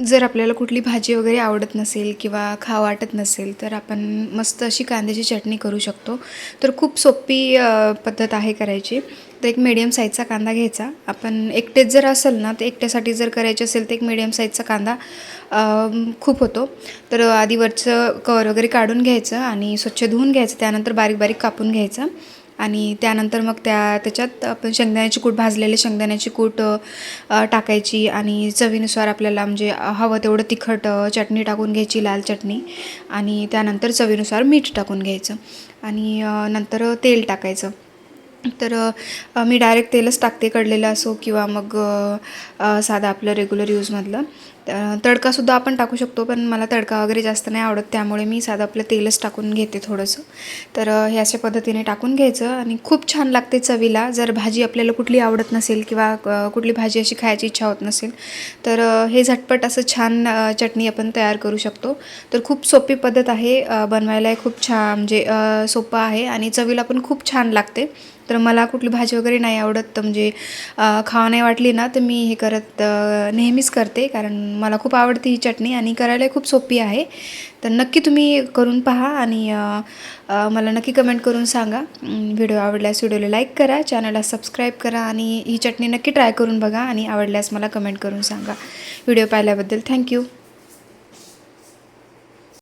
जर आपल्याला कुठली भाजी वगैरे आवडत नसेल किंवा खावं वाटत नसेल तर आपण मस्त अशी कांद्याची चटणी करू शकतो. तर खूप सोपी पद्धत आहे करायची. तर एक मीडियम साईजचा कांदा घ्यायचा. आपण एकटेच जर असेल ना, तर एकट्यासाठी जर करायची असेल तर एक मीडियम साईजचा कांदा खूप होतो. तर आधी वरचं कवर वगैरे काढून घ्यायचं आणि स्वच्छ धुवून घ्यायचं. त्यानंतर बारीक बारीक कापून घ्यायचं आणि त्यानंतर मग त्याच्यात आपण शेंगदाण्याची कूट, भाजलेले शेंगदाण्याची कूट टाकायची आणि चवीनुसार आपल्याला म्हणजे हवं तेवढं तिखट चटणी टाकून घ्यायची, लाल चटणी. आणि त्यानंतर चवीनुसार मीठ टाकून घ्यायचं आणि नंतर तेल टाकायचं. तर मी डायरेक्ट तेलच टाकते, कडलेलं असो किंवा मग साधं आपलं रेग्युलर यूजमधलं. तडकासुद्धा आपण टाकू शकतो, पण मला तडका वगैरे जास्त नाही आवडत, त्यामुळे मी साधं आपलं तेलच टाकून घेते थोडंसं. तर हे अशा पद्धतीने टाकून घ्यायचं आणि खूप छान लागते चवीला. जर भाजी आपल्याला कुठली आवडत नसेल किंवा कुठली भाजी अशी खायची इच्छा होत नसेल तर हे झटपट असं छान चटणी आपण तयार करू शकतो. तर खूप सोपी पद्धत आहे, बनवायलाही खूप छान म्हणजे सोपं आहे आणि चवीला पण खूप छान लागते. तर मला कुठली भाजी वगैरे नाही आवडत, तर म्हणजे खावा नाही वाटली ना, तर मी हे नेहमीच करते, कारण मला खूप आवडते ही चटणी आणि करायलाही खूप सोपी आहे. तर नक्की तुम्ही करून पहा आणि मला नक्की कमेंट करून सांगा. व्हिडिओ आवडल्यास व्हिडिओला लाईक करा, चॅनलला सबस्क्राईब करा आणि ही चटणी नक्की ट्राय करून बघा आणि आवडल्यास मला कमेंट करून सांगा. व्हिडिओ पाहिल्याबद्दल थँक्यू.